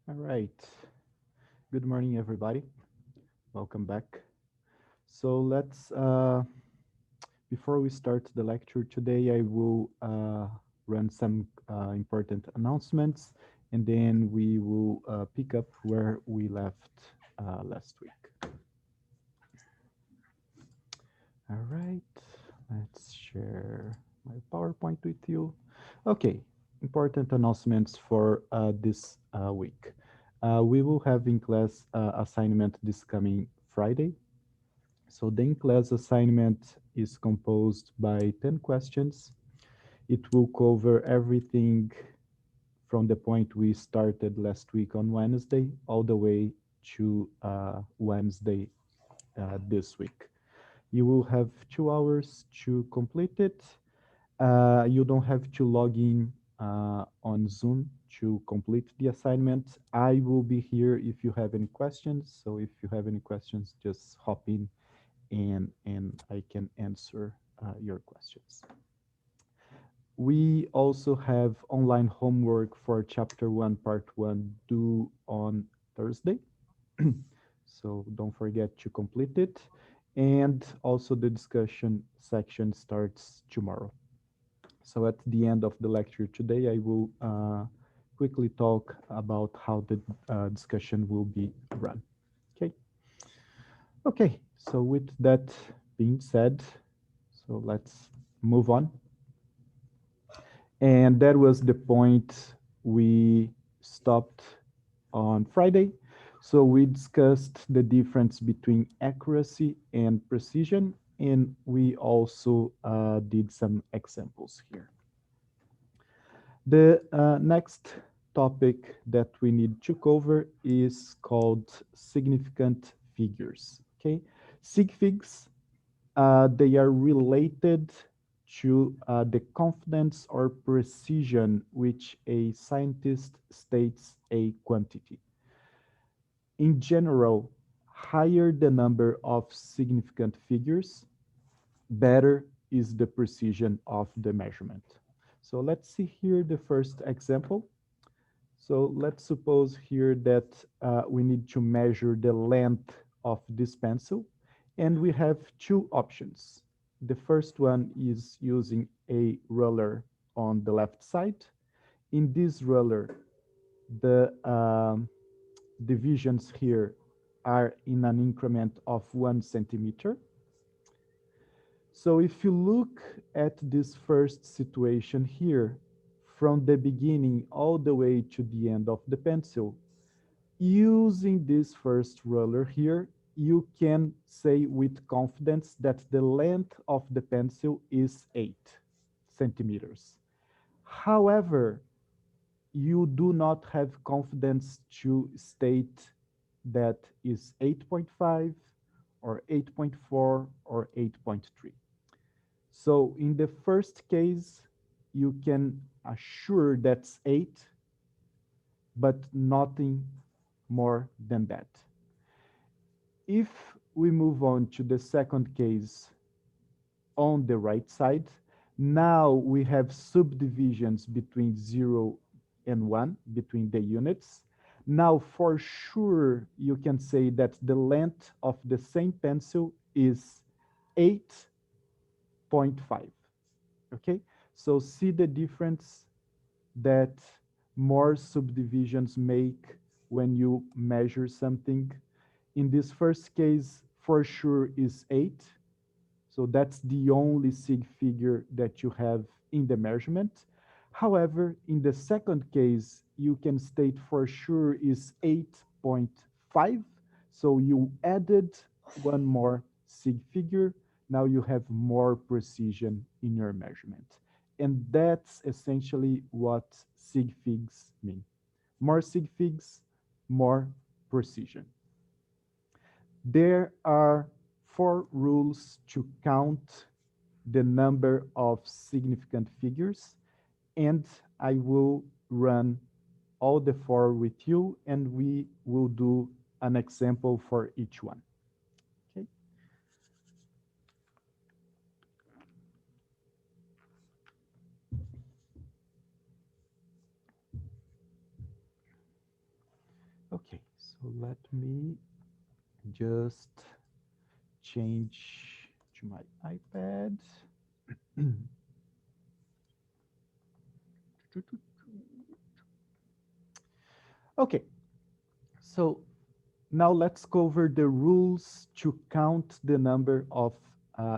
All right. Good morning, everybody. Welcome back. So before we start the lecture today, I will run some important announcements, and then we will pick up where we left last week. All right. Let's share my PowerPoint with you. Okay. Important announcements for this week. We will have in class assignment this coming Friday. So the in-class assignment is composed by 10 questions. It will cover everything from the point we started last week on Wednesday all the way to Wednesday this week. You will have 2 hours to complete it. You don't have to log in on Zoom to complete the assignment. I will be here if you have any questions. So if you have any questions, just hop in and I can answer your questions. We also have online homework for chapter 1, part 1 due on Thursday. So don't forget to complete it. And also the discussion section starts tomorrow. So at the end of the lecture today, I will quickly talk about how the discussion will be run. Okay. Okay. So with that being said, so let's move on. And that was the point we stopped on Friday. So we discussed the difference between accuracy and precision, and we also did some examples here. The next topic that we need to cover is called significant figures. Okay, sig figs, they are related to the confidence or precision which a scientist states a quantity. In general, higher the number of significant figures, better is the precision of the measurement. So let's see here the first example. So let's suppose here that we need to measure the length of this pencil, and we have 2 options. The first one is using a ruler on the left side. In this ruler, the divisions here are in an increment of 1 centimeter. So if you look at this first situation here, from the beginning all the way to the end of the pencil, using this first ruler here, you can say with confidence that the length of the pencil is 8 centimeters. However, you do not have confidence to state that is 8.5 or 8.4 or 8.3. So in the first case, you can assure that's 8, but nothing more than that. If we move on to the second case on the right side, now we have subdivisions between 0 and 1, between the units. Now, for sure, you can say that the length of the same pencil is 8.5. Okay? So see the difference that more subdivisions make when you measure something. In this first case, for sure is 8. So that's the only sig figure that you have in the measurement. However, in the second case, you can state for sure is 8.5. So you added one more sig figure. Now you have more precision in your measurement. And that's essentially what sig figs mean. More sig figs, more precision. There are 4 rules to count the number of significant figures, and I will run all the 4 with you, and we will do an example for each one. Okay. Okay, so let me just change to my iPad. Okay, so now let's cover the rules to count the number of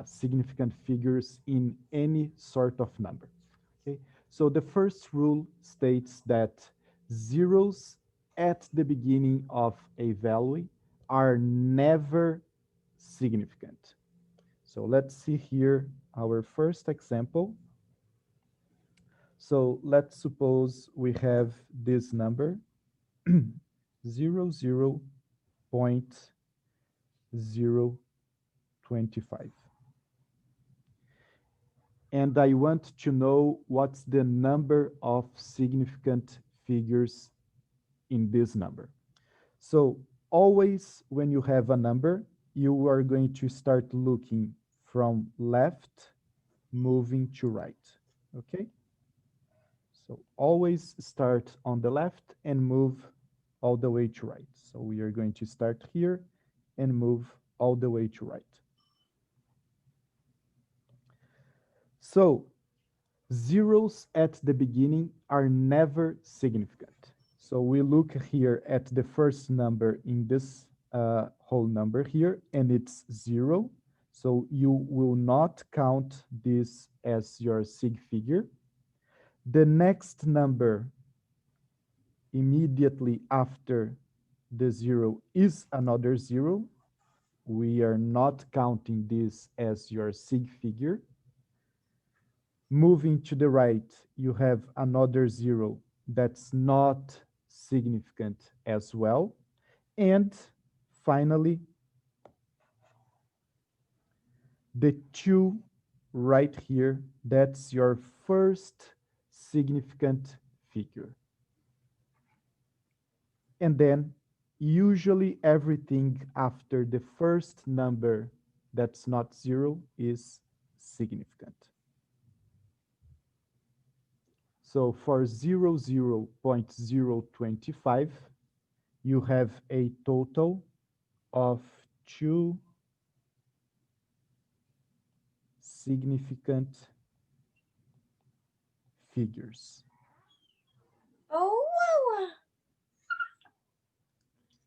significant figures in any sort of number. Okay, so the first rule states that zeros at the beginning of a value are never significant. So let's see here our first example. So let's suppose we have this number 0.025. And I want to know what's the number of significant figures in this number. So always when you have a number, you are going to start looking from left, moving to right. Okay? So always start on the left and move all the way to right. So we are going to start here and move all the way to right. So zeros at the beginning are never significant. So we look here at the first number in this whole number here, and it's 0. So you will not count this as your sig figure. The next number immediately after the 0 is another 0. We are not counting this as your sig figure. Moving to the right, you have another 0 that's not significant as well. And finally, the 2 right here, that's your first significant figure. And then usually everything after the first number that's not 0 is significant. So for 0.025, you have a total of 2 significant figures. Oh,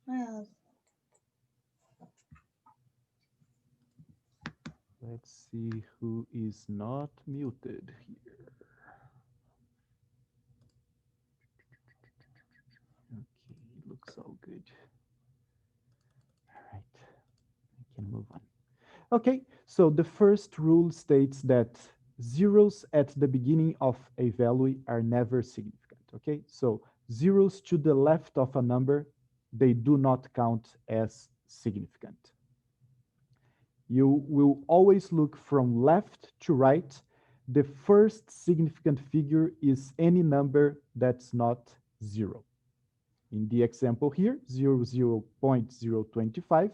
well, Let's see who is not muted here. Okay, looks all good. All right, I can move on. Okay, so the first rule states that zeros at the beginning of a value are never significant. Okay, so zeros to the left of a number, they do not count as significant. You will always look from left to right. The first significant figure is any number that's not 0. In the example here, 0.025,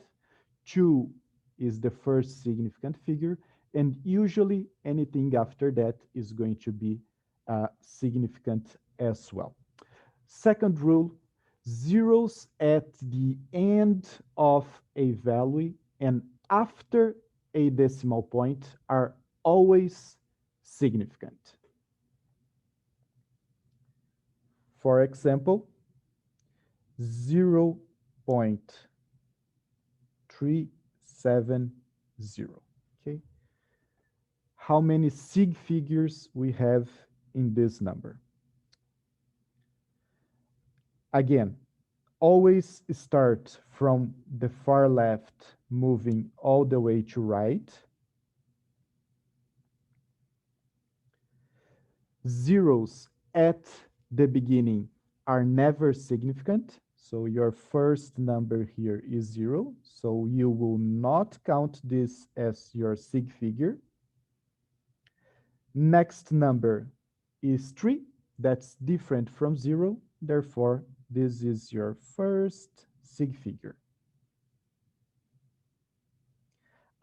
2 is the first significant figure, and usually anything after that is going to be significant as well. Second rule, zeros at the end of a value and after a decimal point are always significant. For example, 0.370. Okay. How many sig figures we have in this number? Again, always start from the far left, moving all the way to right. Zeros at the beginning are never significant. So your first number here is 0. So you will not count this as your sig figure. Next number is 3. That's different from 0. Therefore, this is your first sig figure.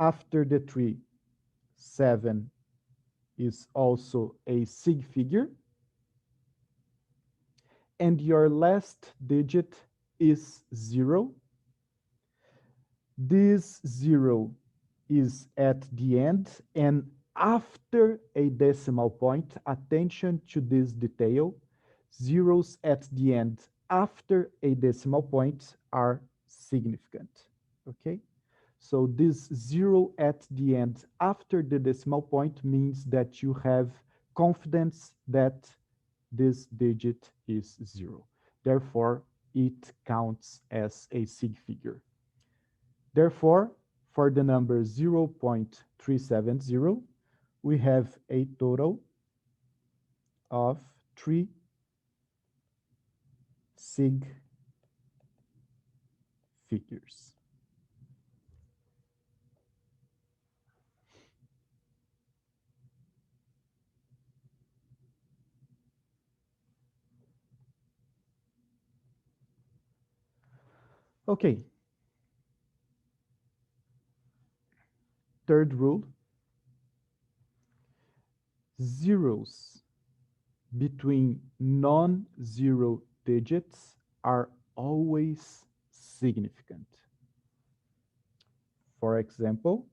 After the 3, 7 is also a sig figure. And your last digit is 0. This 0 is at the end, and after a decimal point, attention to this detail, zeros at the end after a decimal point are significant. Okay? So this 0 at the end after the decimal point means that you have confidence that this digit is 0. Therefore, it counts as a sig figure. Therefore, for the number 0.370, we have a total of 3 sig figures. Okay, third rule, zeros between non-zero digits are always significant. For example,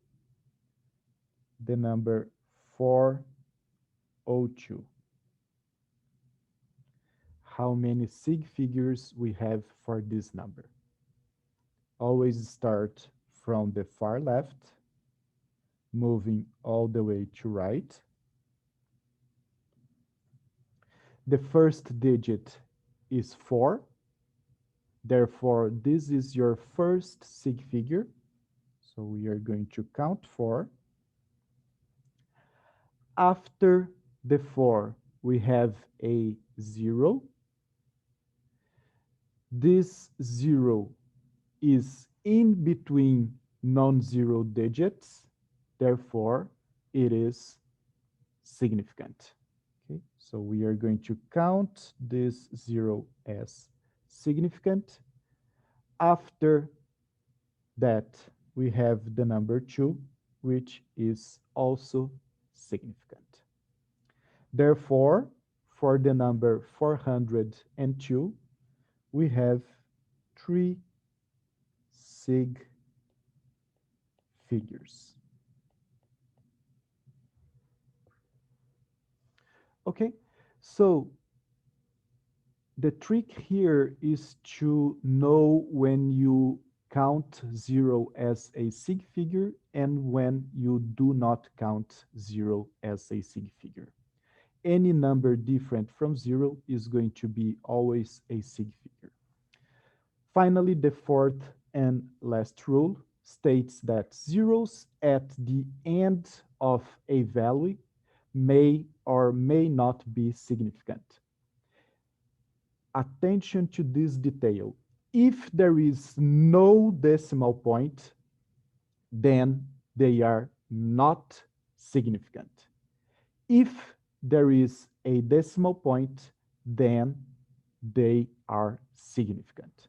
the number 402. How many sig figures we have for this number? Always start from the far left, moving all the way to right. The first digit is 4. Therefore, this is your first sig figure. So we are going to count 4. After the 4, we have a 0. This 0 is in between non-zero digits. Therefore, it is significant. Okay, so we are going to count this 0 as significant. After that, we have the number 2, which is also significant. Therefore, for the number 402, we have 3 sig figures. Okay, so the trick here is to know when you count 0 as a sig figure and when you do not count 0 as a sig figure. Any number different from 0 is going to be always a sig figure. Finally, the fourth and last rule states that zeros at the end of a value may or may not be significant. Attention to this detail. If there is no decimal point, then they are not significant. If there is a decimal point, then they are significant.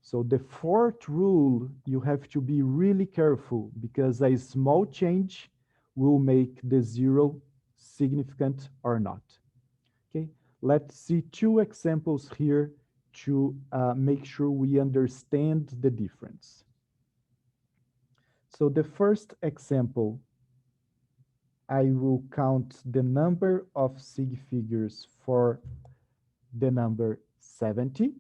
So the fourth rule, you have to be really careful because a small change will make the 0 significant or not. Okay, let's see 2 examples here to make sure we understand the difference. So the first example, I will count the number of sig figures for the number 70.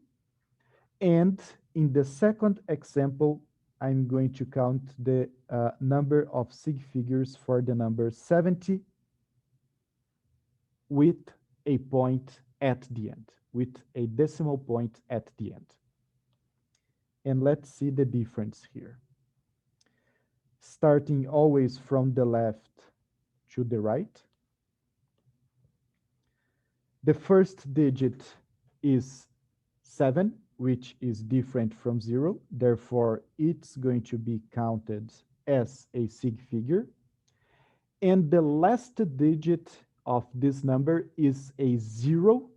And in the second example, I'm going to count the number of sig figures for the number 70 with a point at the end, with a decimal point at the end. And let's see the difference here. Starting always from the left to the right. The first digit is 7, which is different from 0. Therefore, it's going to be counted as a sig figure. And the last digit of this number is a 0.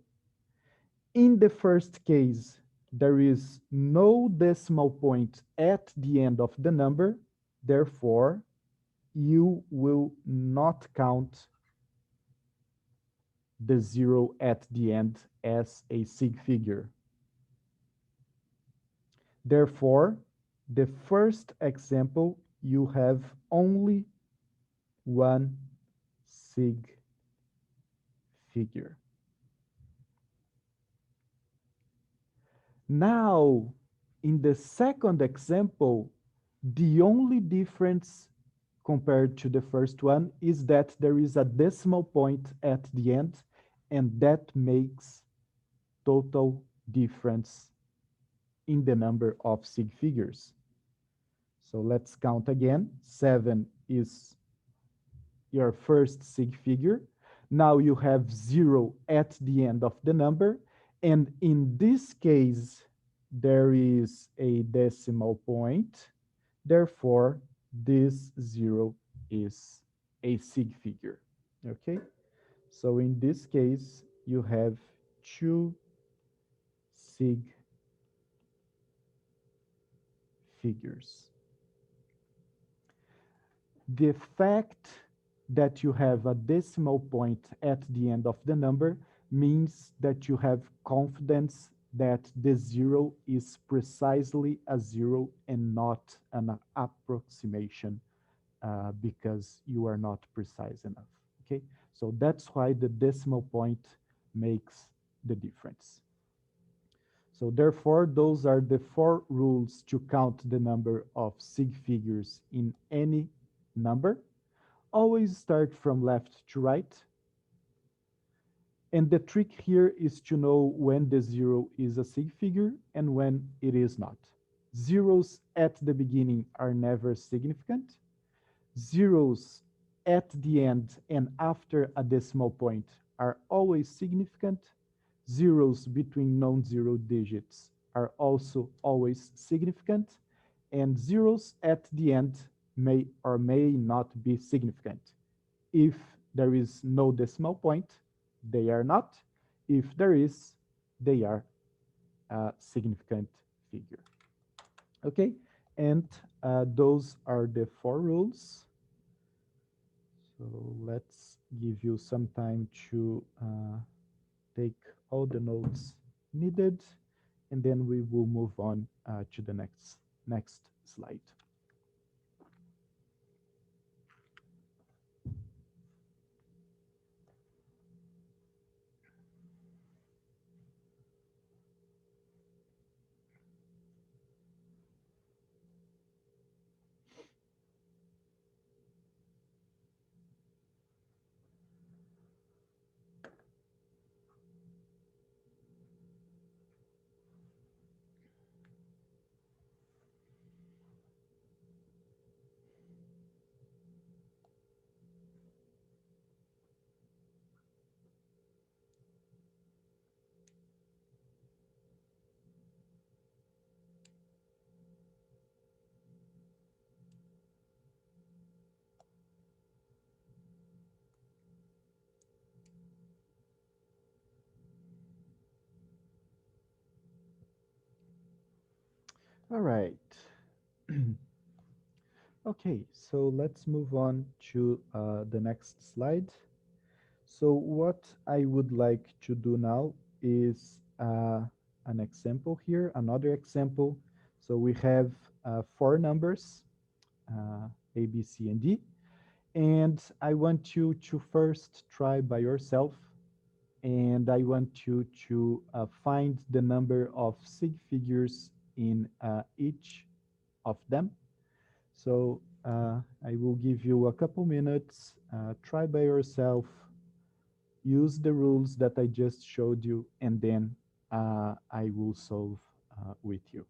In the first case, there is no decimal point at the end of the number. Therefore, you will not count the 0 at the end as a sig figure. Therefore, the first example, you have only one sig figure. Now, in the second example, the only difference compared to the first one is that there is a decimal point at the end, and that makes total difference in the number of sig figures. So let's count again. 7 is your first sig figure. Now you have 0 at the end of the number. And in this case, there is a decimal point. Therefore, this 0 is a sig figure. Okay? So in this case, you have two sig figures. The fact that you have a decimal point at the end of the number means that you have confidence that the 0 is precisely a 0 and not an approximation, because you are not precise enough. Okay, so that's why the decimal point makes the difference. So therefore, those are the four rules to count the number of sig figures in any number. Always start from left to right. And the trick here is to know when the 0 is a sig figure and when it is not. Zeros at the beginning are never significant. Zeros at the end and after a decimal point are always significant. Zeros between non-zero digits are also always significant. And zeros at the end may or may not be significant. If there is no decimal point, they are not. If there is, they are a significant figure. Okay, and those are the four rules. So let's give you some time to take all the notes needed, and then we will move on to the next slide. All right. Okay, so let's move on to the next slide. So what I would like to do now is an example here, another example. So we have four numbers, A, B, C, and D. And I want you to first try by yourself. And I want you to find the number of sig figures in each of them. So I will give you a couple minutes, try by yourself, use the rules that I just showed you, and then I will solve with you.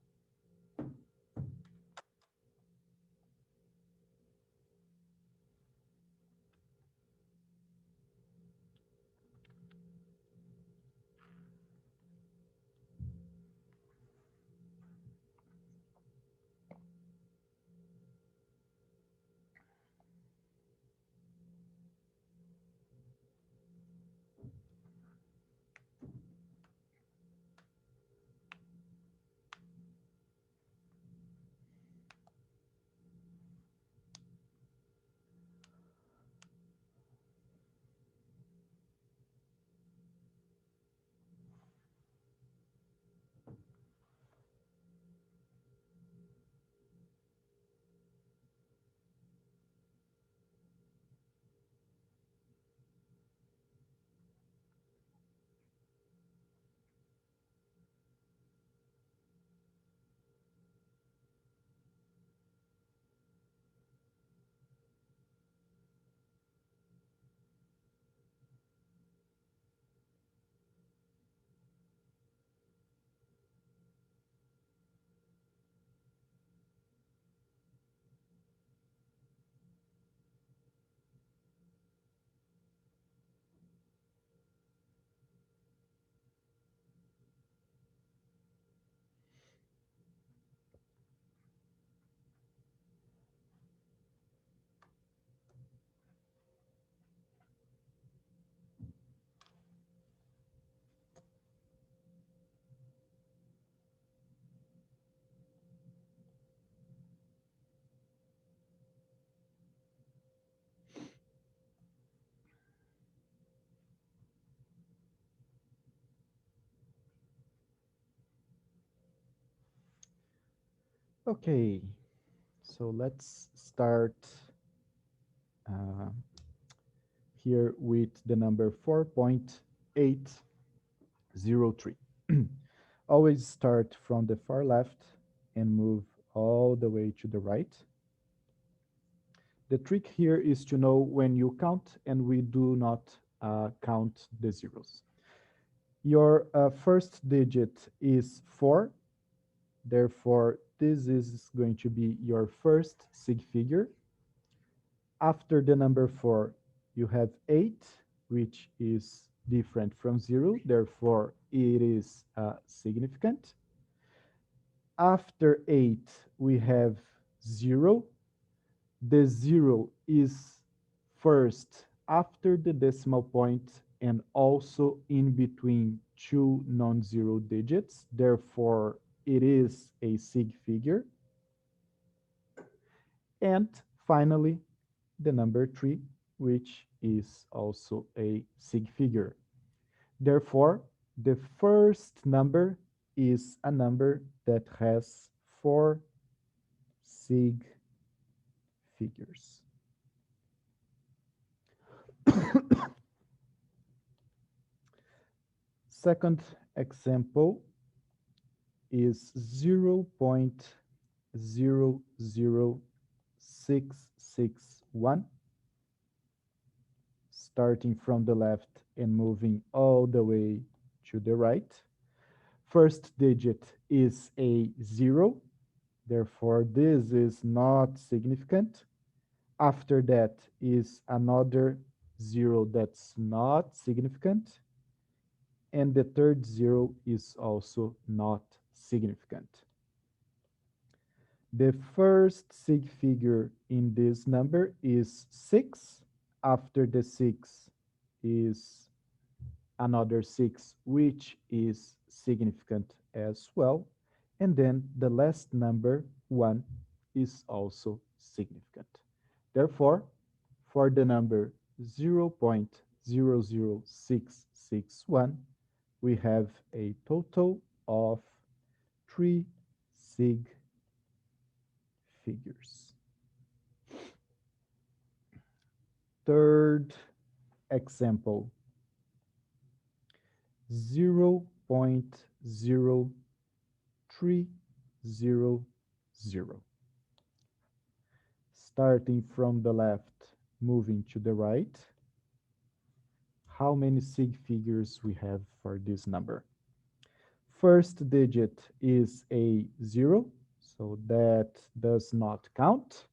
Okay, so let's start uh, here with the number 4.803. Always start from the far left and move all the way to the right. The trick here is to know when you count and we do not count the zeros. Your first digit is 4, therefore this is going to be your first sig figure. After the number 4, you have 8, which is different from 0, therefore it is significant. After 8, we have 0. The 0 is first after the decimal point and also in between two non-zero digits. Therefore, it is a sig figure. And finally, the number 3, which is also a sig figure. Therefore, the first number is a number that has 4 sig figures. Second example is 0.00661, starting from the left and moving all the way to the right. First digit is a 0, therefore this is not significant. After that is another 0 that's not significant. And the third 0 is also not significant. The first sig figure in this number is 6. After the 6 is another 6, which is significant as well. And then the last number, 1, is also significant. Therefore, for the number 0.00661, we have a total of 3 sig figures. Third example, 0.0300. Starting from the left, moving to the right, how many sig figures we have for this number? First digit is a 0, so that does not count.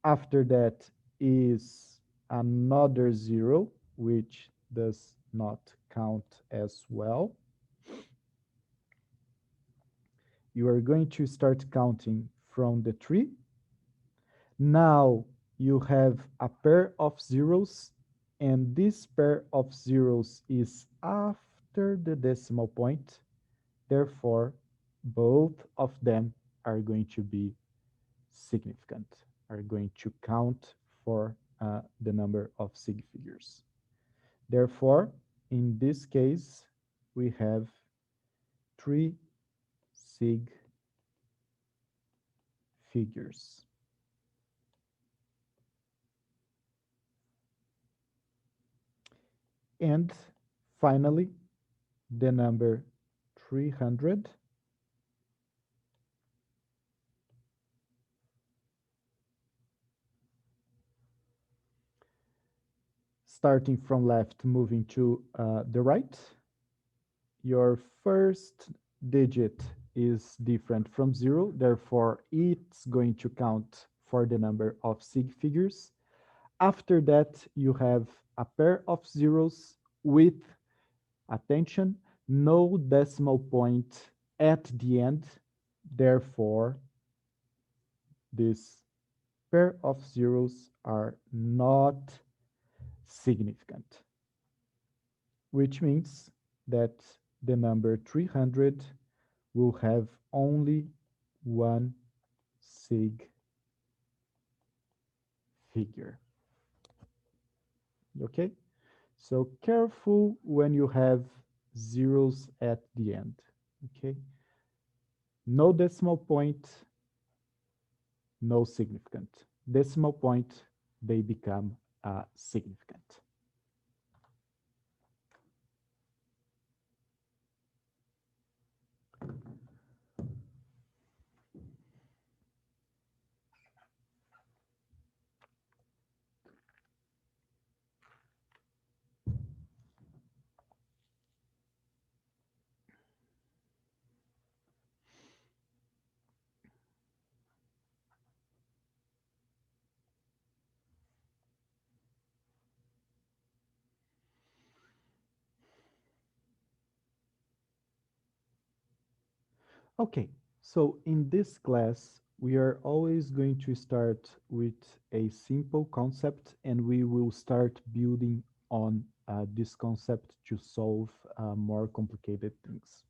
After that is another 0, which does not count as well. You are going to start counting from the 3. Now you have a pair of zeros, and this pair of zeros is after the decimal point. Therefore, both of them are going to be significant, are going to count for the number of sig figures. Therefore, in this case, we have 3 sig figures. And finally, the number 300, starting from left, moving to the right. Your first digit is different from 0, therefore it's going to count for the number of sig figures. After that, you have a pair of zeros with, attention, no decimal point at the end. Therefore, this pair of zeros are not significant, which means that the number 300 will have only one sig figure. Okay? So careful when you have zeros at the end. Okay? No decimal point, no significant. Decimal point, they become significant. Okay, so in this class, we are always going to start with a simple concept and we will start building on this concept to solve more complicated things.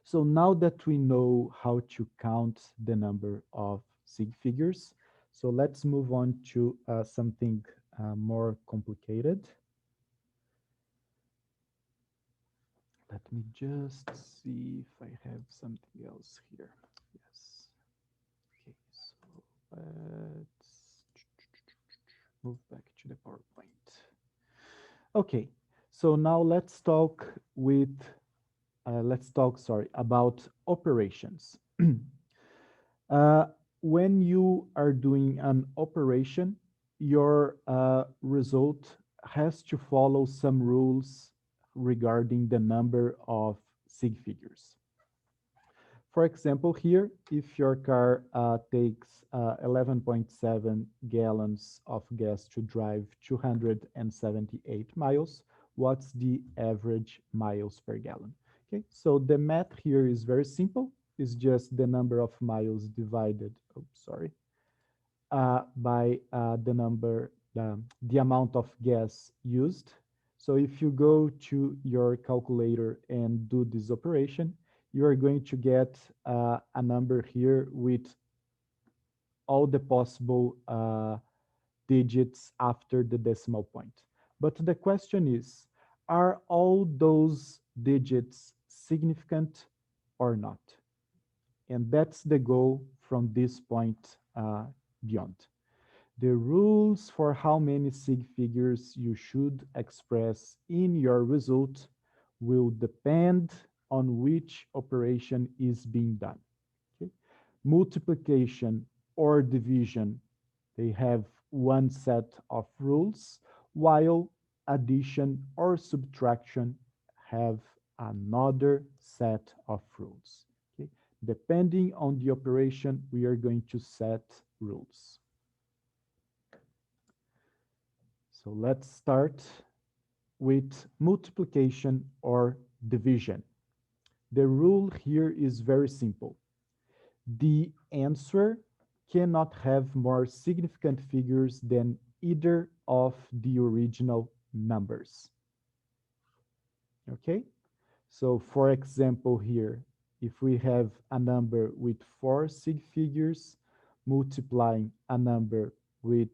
So now that we know how to count the number of sig figures, so let's move on to something more complicated. Let me just see if I have something else here. Yes. Okay, so let's move back to the PowerPoint. Okay, so now let's talk, sorry, about operations. uh, when you are doing an operation, your result has to follow some rules regarding the number of sig figures. For example, here, if your car takes 11.7 gallons of gas to drive 278 miles, what's the average miles per gallon? Okay, so the math here is very simple. It's just the number of miles divided, oh, sorry, by the amount of gas used. So if you go to your calculator and do this operation, you are going to get a number here with all the possible digits after the decimal point. But the question is, are all those digits significant or not? And that's the goal from this point beyond. The rules for how many sig figures you should express in your result will depend on which operation is being done. Okay? Multiplication or division, they have one set of rules, while addition or subtraction have another set of rules. Okay? Depending on the operation, we are going to set rules. So let's start with multiplication or division. The rule here is very simple. The answer cannot have more significant figures than either of the original numbers. Okay? So for example here, if we have a number with 4 sig figures multiplying a number with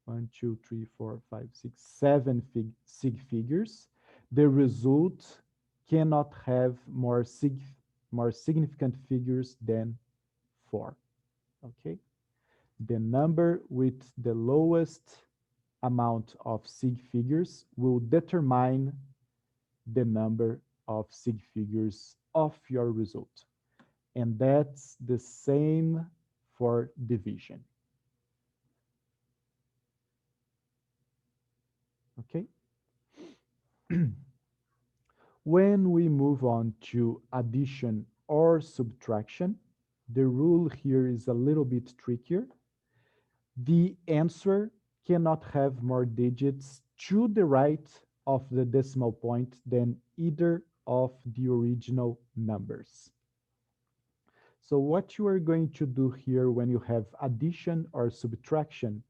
1, 2, 3, 4, 5, 6, 7 sig figures, the result cannot have more significant figures than 4. Okay? The number with the lowest amount of sig figures will determine the number of sig figures of your result. And that's the same for division. Okay? When we move on to addition or subtraction, the rule here is a little bit trickier. The answer cannot have more digits to the right of the decimal point than either of the original numbers. So what you are going to do here when you have addition or subtraction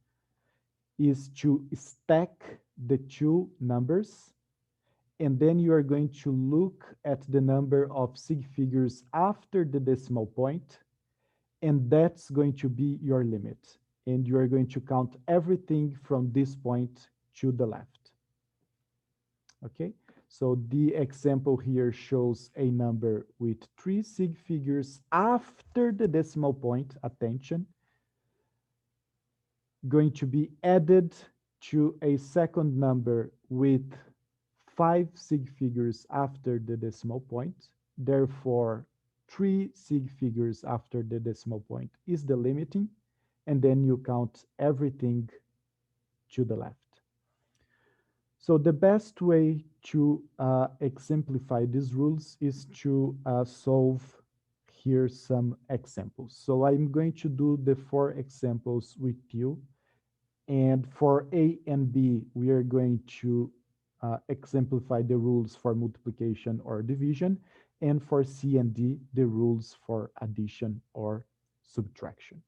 is to stack the two numbers, and then you are going to look at the number of sig figures after the decimal point, and that's going to be your limit. And you are going to count everything from this point to the left. Okay? So the example here shows a number with three sig figures after the decimal point, attention, going to be added to a second number with five sig figures after the decimal point. Therefore, three sig figures after the decimal point is the limiting, and then you count everything to the left. So the best way to exemplify these rules is to solve here some examples. So I'm going to do the four examples with you. And for A and B, we are going to exemplify the rules for multiplication or division. And for C and D, the rules for addition or subtraction.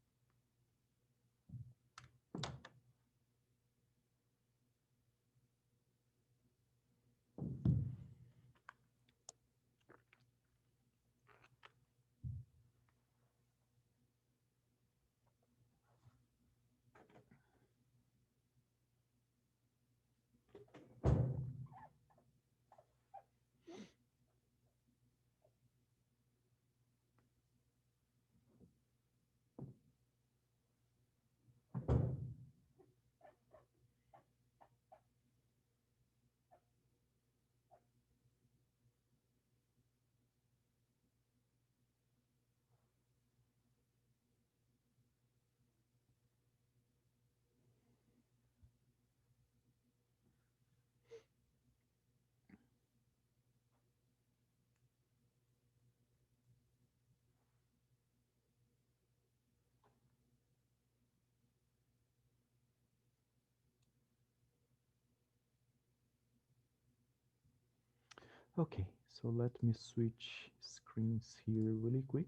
Okay, so let me switch screens here really quick.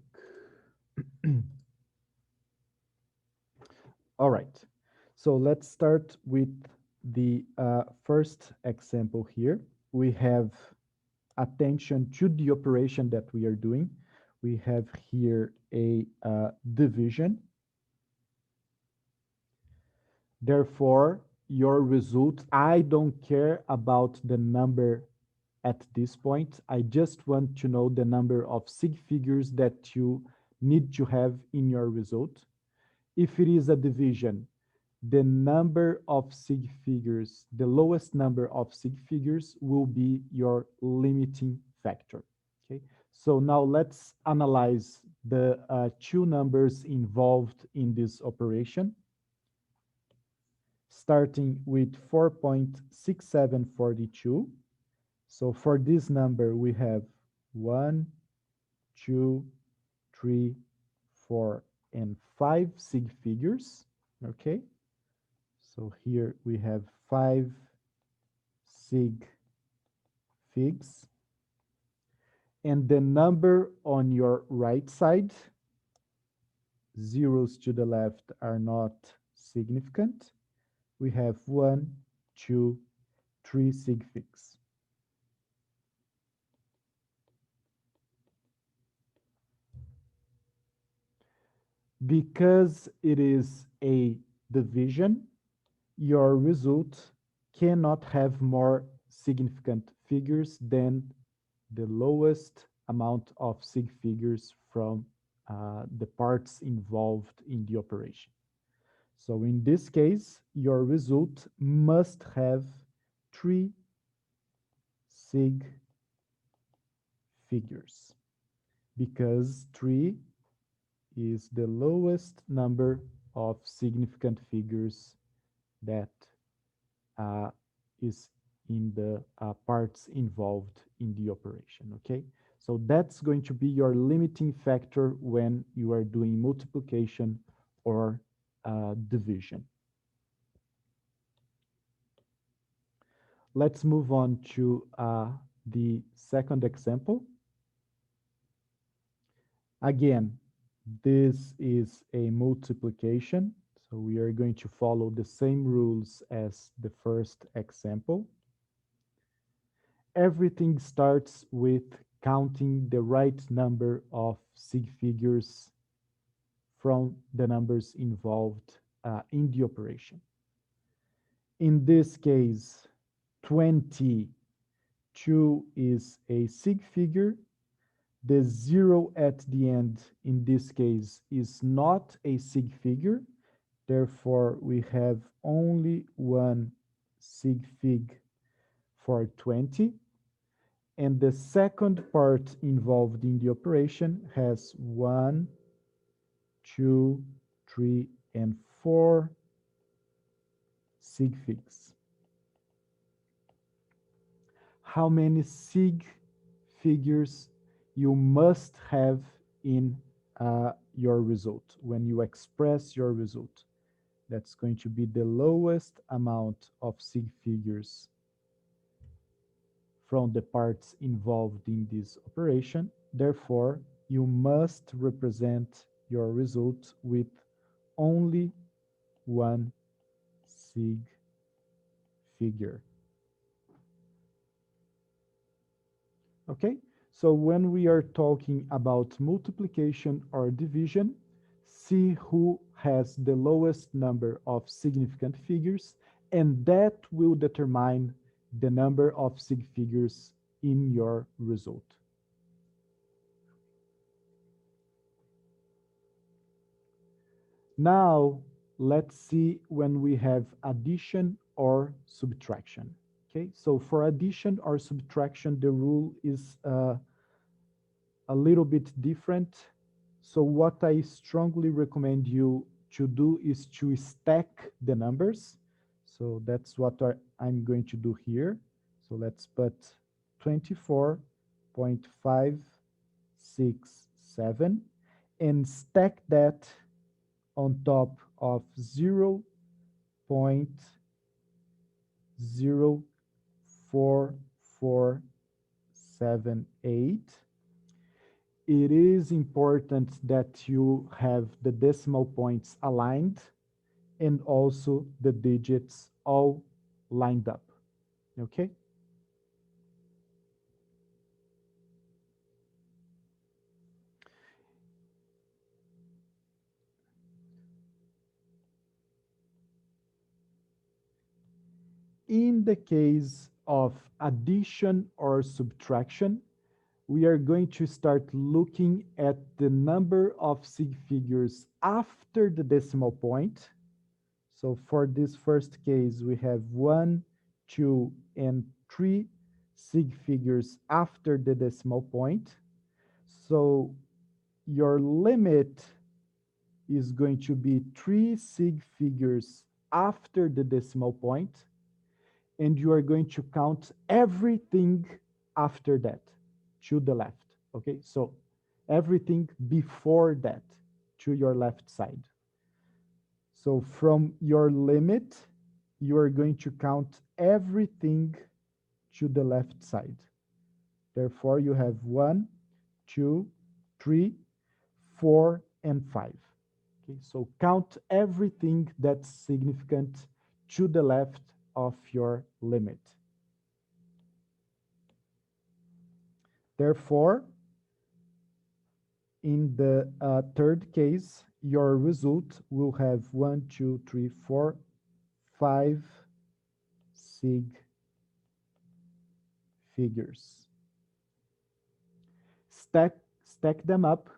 All right, so let's start with the first example here. We have attention to the operation that we are doing. We have here a division. Therefore, your result, I don't care about the number at this point. I just want to know the number of sig figures that you need to have in your result. If it is a division, the number of sig figures, the lowest number of sig figures will be your limiting factor. Okay, so now let's analyze the two numbers involved in this operation, starting with 4.6742. So for this number, we have 1, 2, 3, 4, and 5 sig figures. Okay, so here we have 5 sig figs. And the number on your right side, zeros to the left are not significant. We have 1, 2, 3 sig figs. Because it is a division, your result cannot have more significant figures than the lowest amount of sig figures from the parts involved in the operation. So in this case, your result must have 3 sig figures because 3 is the lowest number of significant figures that uh, is in the parts involved in the operation, okay? So that's going to be your limiting factor when you are doing multiplication or division. Let's move on to the second example. Again, this is a multiplication, so we are going to follow the same rules as the first example. Everything starts with counting the right number of sig figures from the numbers involved in the operation. In this case, 20 2 is a sig figure. The 0 at the end in this case is not a sig figure. Therefore, we have only one sig fig for 20. And the second part involved in the operation has 1, 2, 3, and 4 sig figs. How many sig figures you must have in your result when you express your result? That's going to be the lowest amount of sig figures from the parts involved in this operation. Therefore, you must represent your result with only one sig figure. Okay, so when we are talking about multiplication or division, see who has the lowest number of significant figures, and that will determine the number of sig figures in your result. Now, let's see when we have addition or subtraction. Okay, so for addition or subtraction, the rule is a little bit different. So what I strongly recommend you to do is to stack the numbers. So that's what I'm going to do here. So let's put 24.567 and stack that on top of 0.04478. It is important that you have the decimal points aligned and also the digits all lined up. Okay? In the case of addition or subtraction, we are going to start looking at the number of sig figures after the decimal point. So for this first case, we have 1, 2, and 3 sig figures after the decimal point. So your limit is going to be 3 sig figures after the decimal point, and you are going to count everything after that to the left. Okay, so everything before that to your left side. So from your limit, you are going to count everything to the left side. Therefore, you have 1, 2, 3, 4, and 5. Okay, so count everything that's significant to the left of your limit. Therefore, in the third case, your result will have 1, 2, 3, 4, 5 sig figures. Stack them up,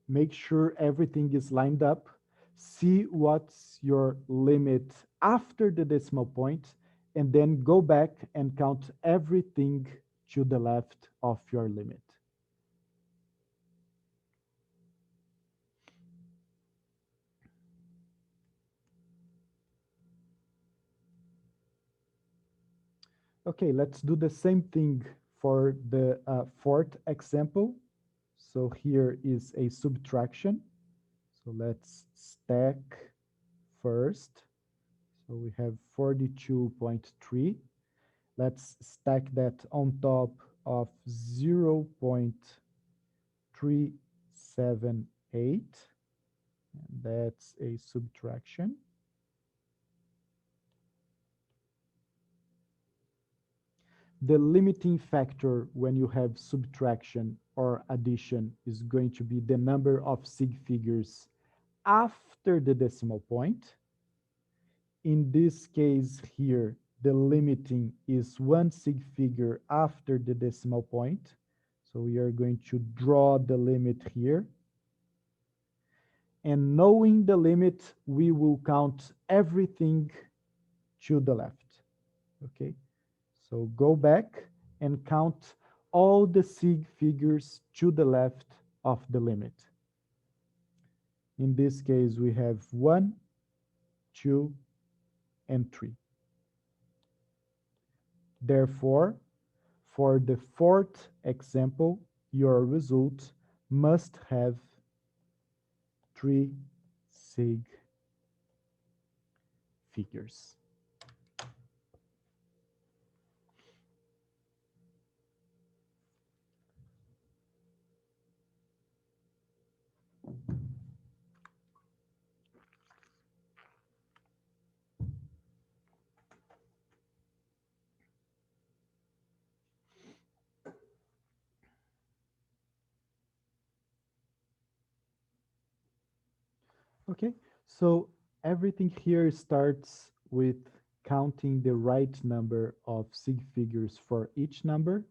make sure everything is lined up, see what's your limit after the decimal point, and then go back and count everything to the left of your limit. Okay, let's do the same thing for the fourth example. So here is a subtraction. So let's stack first. So we have 42.3. Let's stack that on top of 0.378. And that's a subtraction. The limiting factor when you have subtraction or addition is going to be the number of sig figures after the decimal point. In this case here, the limiting is one sig figure after the decimal point. So we are going to draw the limit here. And knowing the limit, we will count everything to the left. Okay, so go back and count all the sig figures to the left of the limit. In this case, we have 1, 2, and 3. Therefore, for the fourth example, your result must have 3 sig figures. Okay, so everything here starts with counting the right number of sig figures for each number,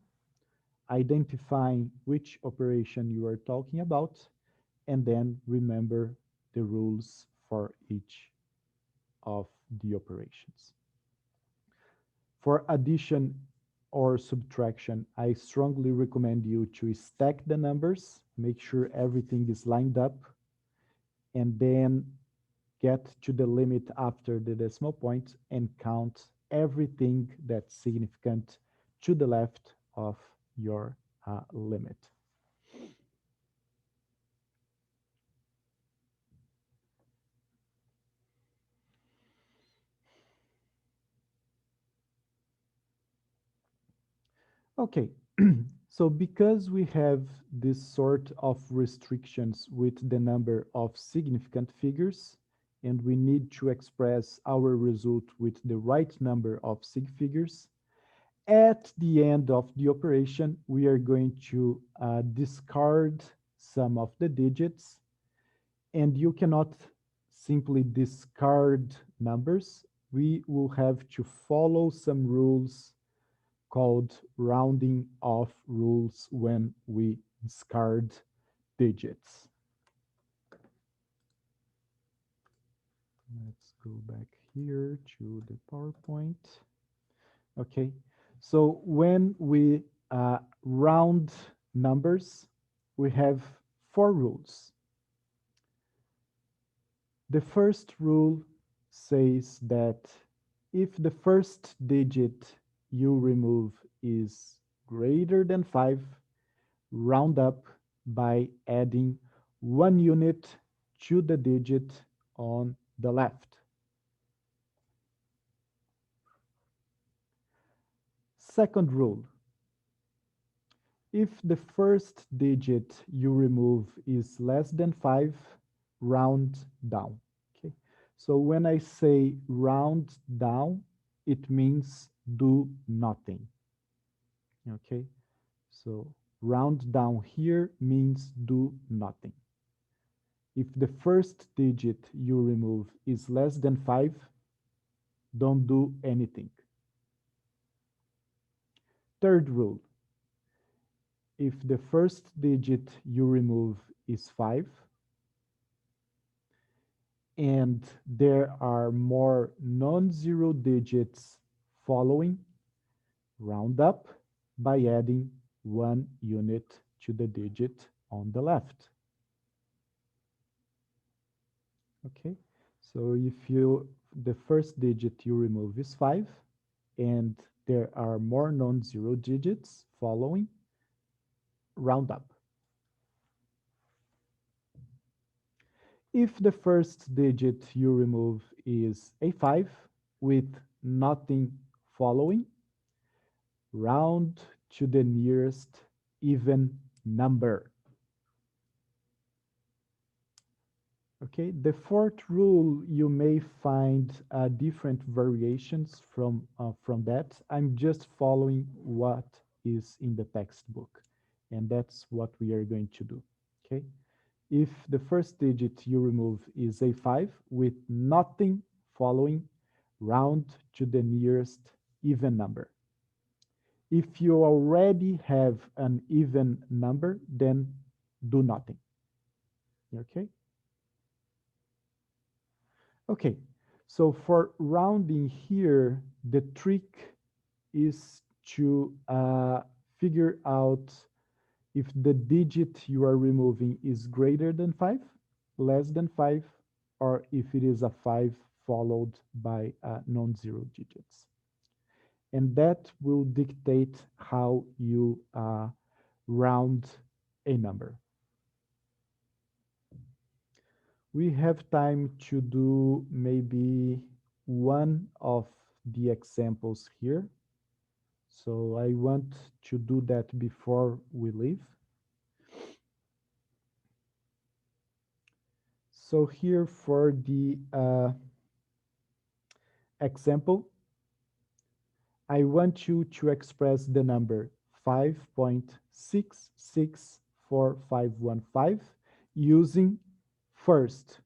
identifying which operation you are talking about, and then remember the rules for each of the operations. For addition or subtraction, I strongly recommend you to stack the numbers, make sure everything is lined up, and then get to the limit after the decimal point and count everything that's significant to the left of your limit. Okay, so because we have this sort of restrictions with the number of significant figures, and we need to express our result with the right number of sig figures, at the end of the operation, we are going to discard some of the digits, and you cannot simply discard numbers. We will have to follow some rules called rounding off rules when we discard digits. Let's go back here to the PowerPoint. Okay, so when we round numbers, we have 4 rules. The first rule says that if the first digit you remove is greater than 5, round up by adding 1 unit to the digit on the left. Second rule, if the first digit you remove is less than 5, round down. Okay. So when I say round down, it means do nothing. Okay. So round down here means do nothing. If the first digit you remove is less than 5, don't do anything. Third rule, if the first digit you remove is 5 and there are more non-zero digits following, round up by adding 1 unit to the digit on the left. Okay, so if the first digit you remove is 5 and there are more non-zero digits following, round up. If the first digit you remove is a 5 with nothing following, round to the nearest even number. Okay, the fourth rule, you may find different variations from that. I'm just following what is in the textbook, and that's what we are going to do. Okay, if the first digit you remove is a 5 with nothing following, round to the nearest even number. If you already have an even number, then do nothing. Okay? Okay, so for rounding here, the trick is to figure out if the digit you are removing is greater than 5, less than 5, or if it is a 5 followed by non-zero digits. And that will dictate how you round a number. We have time to do maybe one of the examples here. So I want to do that before we leave. So here for the example, I want you to express the number 5.664515 using first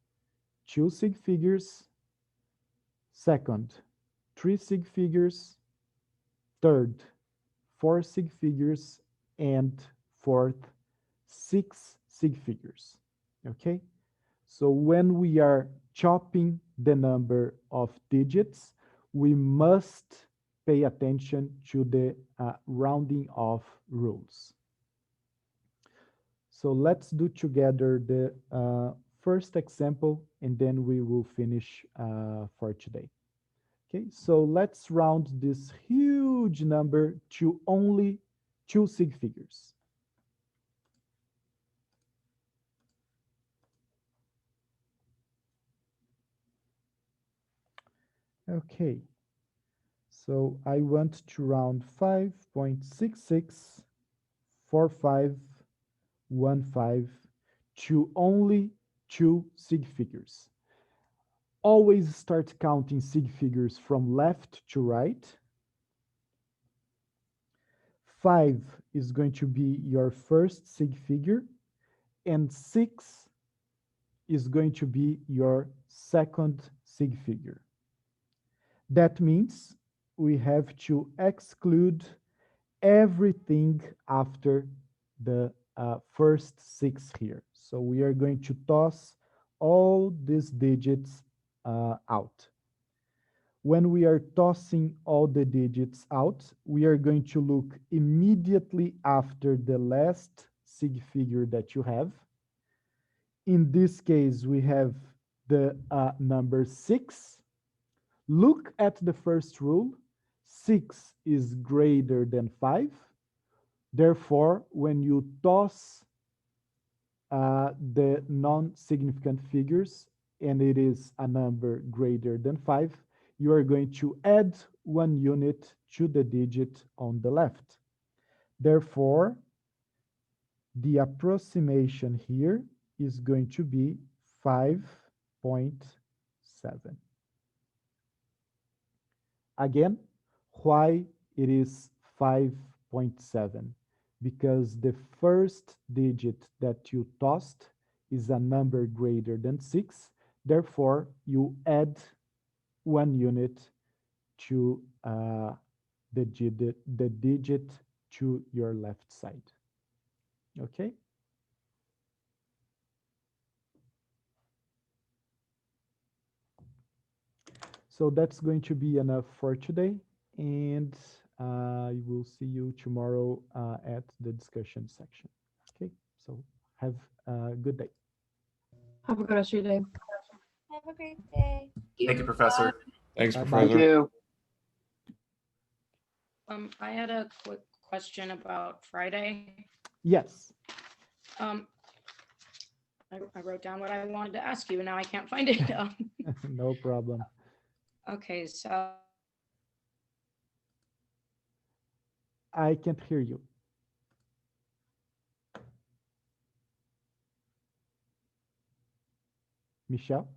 2 sig figures, second 3 sig figures, third 4 sig figures, and fourth 6 sig figures. Okay? So when we are chopping the number of digits, we must pay attention to the rounding off rules. So let's do together the first example, and then we will finish for today. Okay, so let's round this huge number to only 2 sig figures. Okay, so I want to round 5.664515 to only 2 sig figures. Always start counting sig figures from left to right. 5 is going to be your first sig figure, and 6 is going to be your second sig figure. That means we have to exclude everything after the first 6 here. So we are going to toss all these digits out. When we are tossing all the digits out, we are going to look immediately after the last sig figure that you have. In this case, we have the number 6. Look at the first rule. 6 is greater than 5. Therefore, when you toss the non-significant figures and it is a number greater than 5, you are going to add 1 unit to the digit on the left. Therefore, the approximation here is going to be 5.7. Again, why it is 5.7? Because the first digit that you tossed is a number greater than 6. Therefore, you add 1 unit to the digit to your left side. Okay? So that's going to be enough for today, and I will see you tomorrow at the discussion section. Okay, so have a good day. Have a good rest of your day. Have a great day. Thank you, Professor. Thanks, Bye-bye. Professor. Thank you. I had a quick question about Friday. Yes. I wrote down what I wanted to ask you, and now I can't find it. No problem. Okay, so I can't hear you. Michelle?